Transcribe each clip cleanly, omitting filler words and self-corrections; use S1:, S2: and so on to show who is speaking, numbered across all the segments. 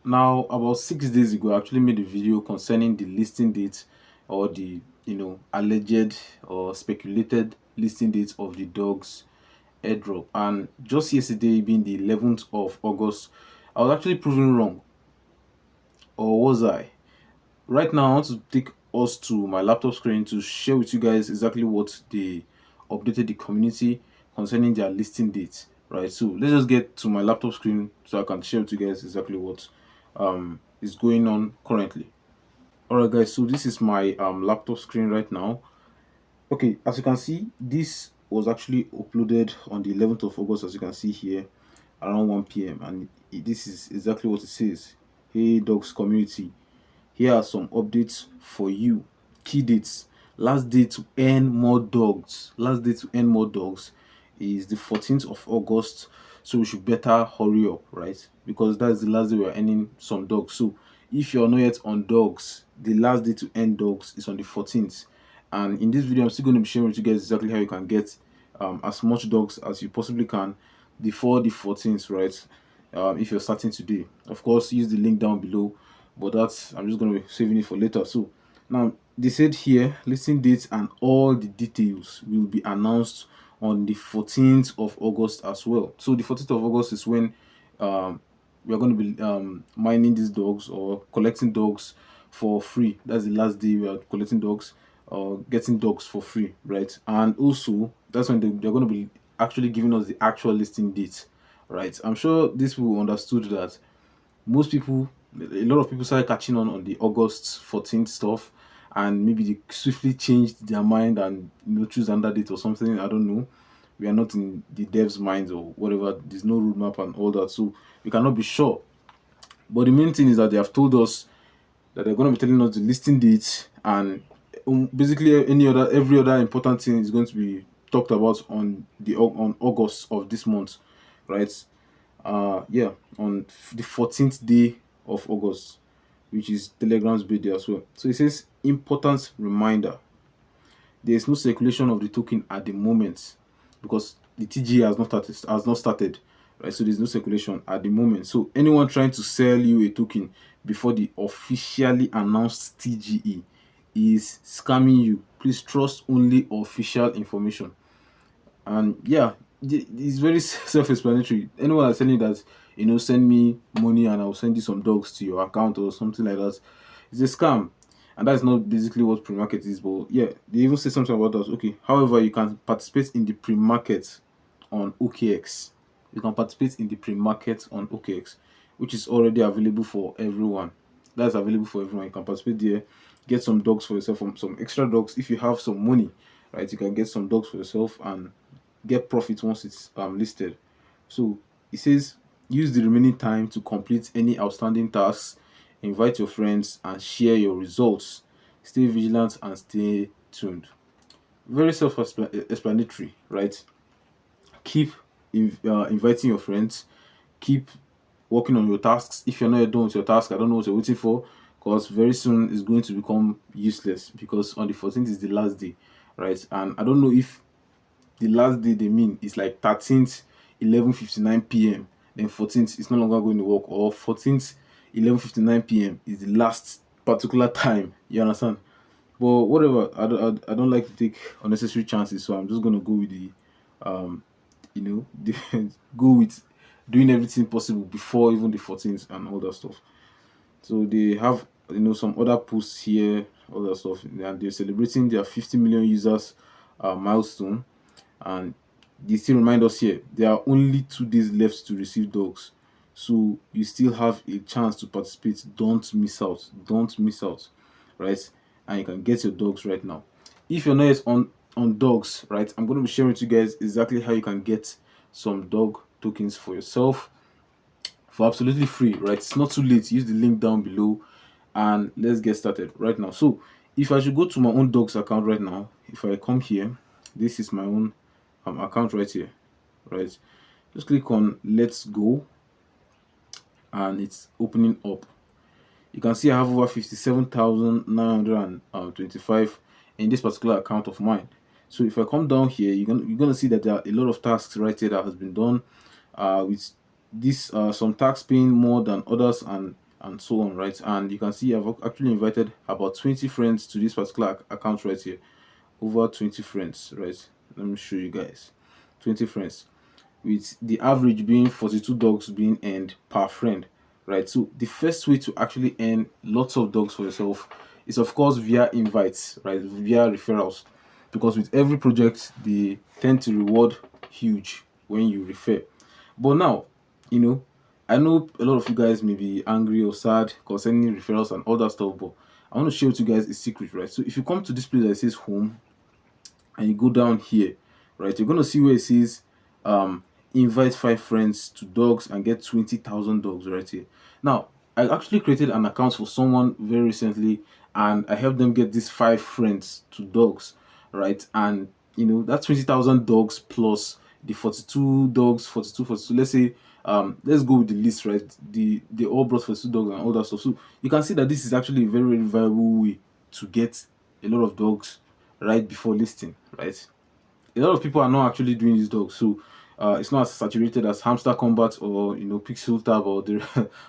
S1: Now, about 6 days ago, I actually made a video concerning the listing date or the alleged or speculated listing date of the dogs airdrop. And just yesterday, being the 11th of August, I was actually proven wrong, or was I? Right now, I want to take us to my laptop screen to share with you guys exactly what they updated the community concerning their listing date. Right, so let's just get to my laptop screen so I can share with you guys exactly what is going on currently. All right, guys, so this is my laptop screen right now. Okay, as you can see, this was actually uploaded on the 11th of August, as you can see here, around 1 p.m. And this is exactly what it says. Hey dogs community, here are some updates for you. Key dates. Last day to earn more dogs. Last day to earn more dogs is the 14th of August. So we should better hurry up, right? Because that's the last day we are earning some dogs. So if you're not yet on dogs, the last day to earn dogs is on the 14th. And in this video, I'm still going to be sharing with you guys exactly how you can get as much dogs as you possibly can before the 14th, right? If you're starting today, of course, use the link down below, but that's I'm just going to be saving it for later. So now they said here listing dates and all the details will be announced on the 14th of August as well. So the 14th of August is when um, we are going to be mining these dogs or collecting dogs for free. That's the last day we are collecting dogs or getting dogs for free, right? And also that's when they're going to be actually giving us the actual listing date, right? I'm sure these people understood that most people, a lot of people started catching on the August 14th stuff, and maybe they swiftly changed their mind and choose another date or something. I don't know. We are not in the devs' minds or whatever. There's no roadmap and all that, so we cannot be sure. But the main thing is that they have told us that they're going to be telling us the listing date, and basically every other important thing is going to be talked about on August of this month, right? Yeah, on the 14th day of August, which is Telegram's birthday as well. So it says important reminder: there is no circulation of the token at the moment because the TGA has not started, right? So there's no circulation at the moment. So anyone trying to sell you a token before the officially announced TGE is scamming you. Please trust only official information. And yeah, it's very self-explanatory. Anyone that's telling you that, send me money and I'll send you some dogs to your account or something like that, it's a scam. And that's not basically what pre-market is. But yeah, they even say something about that. Okay, however, you can participate in the pre-market on OKX. You can participate in the pre-market on OKX, which is already available for everyone. That's available for everyone. You can participate there, get some dogs for yourself, some extra dogs. If you have some money, right, you can get some dogs for yourself and get profit once it's listed. So it says use the remaining time to complete any outstanding tasks, invite your friends, and share your results. Stay vigilant and stay tuned. Very self-explanatory, right? Keep inviting your friends. Keep working on your tasks. If you're not done with your task, I don't know what you're waiting for, because very soon it's going to become useless, because on the 14th is the last day, right? And I don't know if the last day they mean is like 13th 11:59 p.m. then 14th is no longer going to work, or 14th 11:59 p.m. is the last particular time. You understand? But whatever, I don't like to take unnecessary chances, so I'm just going to go with the um go with doing everything possible before even the 14th and all that stuff. So they have some other posts here, all that stuff, and they're celebrating their 50 million users milestone. And they still remind us here there are only 2 days left to receive dogs, so you still have a chance to participate. Don't miss out, don't miss out, right? And you can get your dogs right now. If you're not yet on dogs, right, I'm going to be sharing with you guys exactly how you can get some dog tokens for yourself for absolutely free, right? It's not too late. Use the link down below and let's get started right now. So if I should go to my own dogs account right now, if I come here, this is my own account right here, right? Just click on let's go and it's opening up. You can see I have over 57,925 in this particular account of mine. So if I come down here, you're gonna see that there are a lot of tasks right here that has been done with this some tasks paying more than others, and and so on, right? And you can see I've actually invited about 20 friends to this particular account right here. Over 20 friends, right? Let me show you guys. 20 friends, with the average being 42 dogs being earned per friend, right? So the first way to actually earn lots of dogs for yourself is of course via invites, right? Via referrals, because with every project they tend to reward huge when you refer. But now, you know, I know a lot of you guys may be angry or sad concerning referrals and all that stuff, but I want to share with you guys a secret, right? So if you come to this place that says home and you go down here, right, you're gonna see where it says invite 5 friends to dogs and get 20,000 dogs right here. Now, I actually created an account for someone very recently and I helped them get these 5 friends to dogs, right? And that's 20,000 dogs plus the 42 dogs, 42, 42. Let's say let's go with the list, right? They all brought 42 dogs and all that stuff. So you can see that this is actually a very, very viable way to get a lot of dogs right before listing, right? A lot of people are not actually doing these dogs, so it's not as saturated as Hamster Combat or Pixel Tab or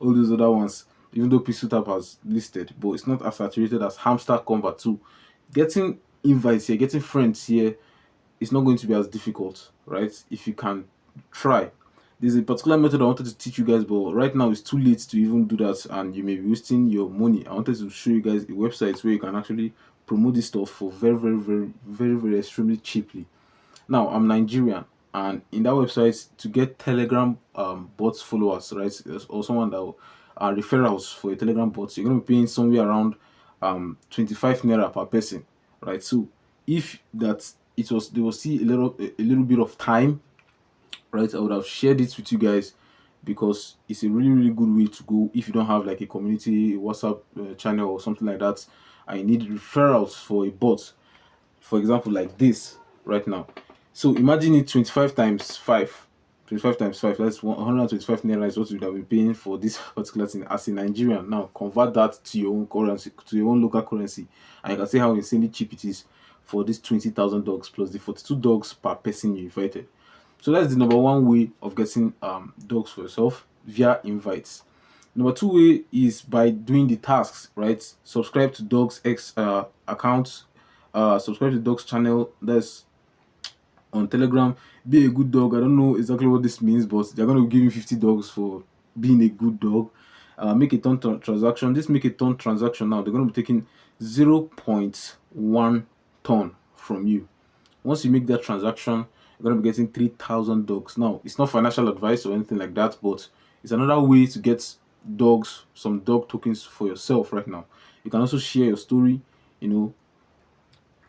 S1: all those other ones. Even though Pixel Tab has listed, but it's not as saturated as Hamster Combat. So getting invites here, getting friends here, it's not going to be as difficult, right? If you can try. There's a particular method I wanted to teach you guys, but right now it's too late to even do that, and you may be wasting your money. I wanted to show you guys a website where you can actually promote this stuff for very, very, very, very, very extremely cheaply. Now, I'm Nigerian, and in that website, to get Telegram bots followers, right, or someone that will, referrals for a Telegram bot, you're going to be paying somewhere around 25 naira per person, right? So, if that it was, they will see a little bit of time, right? I would have shared it with you guys because it's a really, really good way to go if you don't have like a community WhatsApp channel or something like that, and you need referrals for a bot, for example, like this right now. So imagine it 25 times 5. 25 times 5, that's 125 naira is what you would have been paying for this particular thing as a Nigerian. Now convert that to your own currency, to your own local currency, and you can see how insanely cheap it is for these 20,000 dogs plus the 42 dogs per person you invited. So that's the number one way of getting dogs for yourself, via invites. Number two way is by doing the tasks, right? Subscribe to Dogs X account, subscribe to Dogs channel. That's on Telegram. Be a good dog. I don't know exactly what this means, but they're going to give you 50 dogs for being a good dog. Make a ton transaction. This make a ton transaction now. They're going to be taking 0.1 ton from you. Once you make that transaction, you're going to be getting 3,000 dogs. Now, it's not financial advice or anything like that, but it's another way to get dogs, some dog tokens for yourself right now. You can also share your story,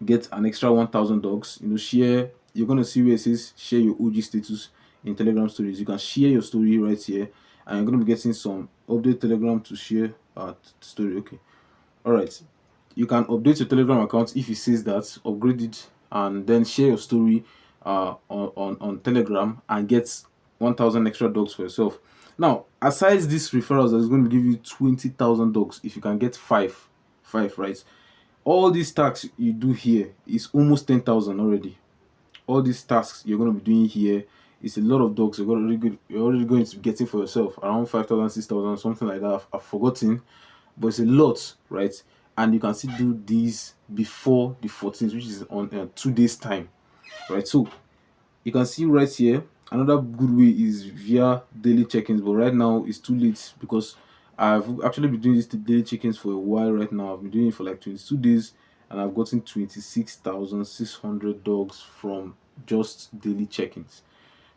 S1: get an extra 1,000 dogs, share. You're going to see where it says share your OG status in Telegram stories. You can share your story right here, and you're going to be getting some update Telegram to share story. Okay. All right. You can update your Telegram account if it says that, upgrade it, and then share your story on Telegram and get 1,000 extra dogs for yourself. Now, aside these referrals, that is going to give you 20,000 dogs if you can get five, right? All these tasks you do here is almost 10,000 already. All these tasks you're going to be doing here is a lot of dogs you're already going to be getting for yourself, around 5,000, 6,000, something like that. I've forgotten, but it's a lot, right? And you can still do these before the 14th, which is on 2 days time, right? So you can see right here, another good way is via daily check-ins, but right now it's too late because I've actually been doing this daily check-ins for a while right now. I've been doing it for like 22 days and I've gotten 26,600 dogs from just daily check-ins.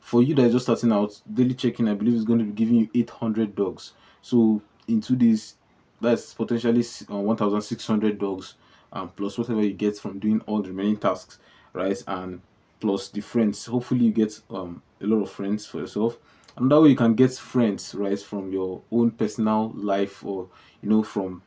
S1: For you that are just starting out, daily check-in I believe is going to be giving you 800 dogs. So in 2 days, that's potentially 1,600 dogs, plus whatever you get from doing all the remaining tasks, right? And plus the friends. Hopefully you get a lot of friends for yourself. And that way you can get friends, right, from your own personal life, or from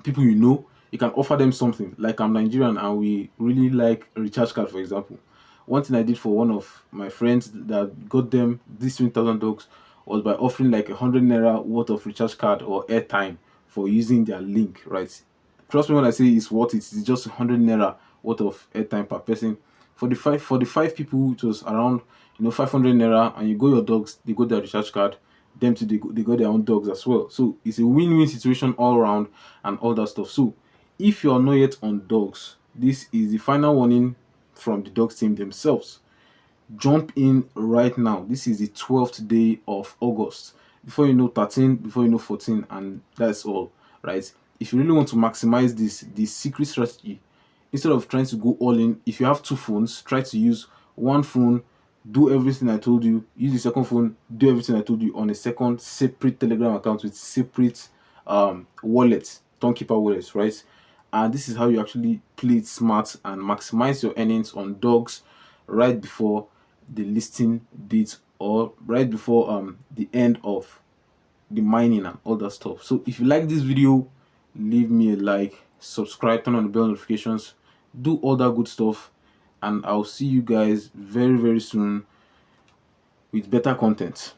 S1: people you can offer them something. Like I'm Nigerian and we really like a recharge card, for example. One thing I did for one of my friends that got them these 20,000 dogs was by offering like 100 naira worth of recharge card or airtime for using their link, right? Trust me when I say it's worth it. It's just 100 naira worth of airtime per person. For the five people, it was around 500 naira, and you go your dogs, they go their recharge card, them too, they got their own dogs as well. So it's a win-win situation all around and all that stuff. So if you are not yet on dogs, this is the final warning from the dogs team themselves. Jump in right now. This is the 12th day of August. Before you know 13, before you know 14, and that's all, right? If you really want to maximize this secret strategy, instead of trying to go all in, if you have two phones, try to use one phone, do everything I told you, use the second phone, do everything I told you on a second separate Telegram account with separate wallets, Townkeeper wallets, right? And this is how you actually play it smart and maximize your earnings on dogs right before the listing date or right before the end of the mining and all that stuff. So if you like this video, leave me a like, subscribe, turn on the bell notifications, do all that good stuff, and I'll see you guys very soon with better content.